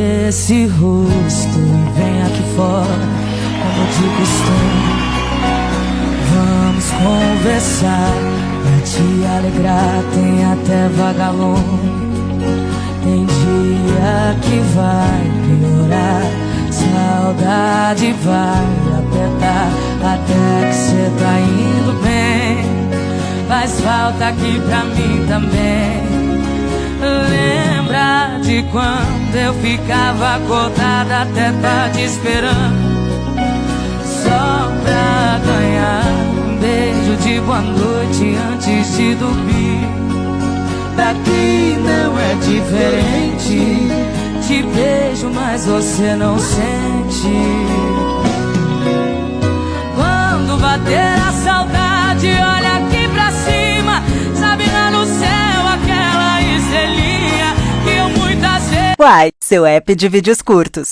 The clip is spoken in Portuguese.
esse rosto e vem aqui fora, como de costume. Vamos conversar, pra te alegrar tem até vagalume. Tem dia que vai piorar, saudade vai apertar, até que cê tá indo bem. Faz falta aqui pra mim também. Lembra de quando eu ficava acordada até tarde esperando, só pra ganhar um beijo de boa noite antes de dormir. Daqui não é diferente, te beijo mas você não sente. Quando bater a saudade, olha aqui pra cima, sabe lá no céu aquela estrelinha que eu muitas vezes... Uai, seu app de vídeos curtos.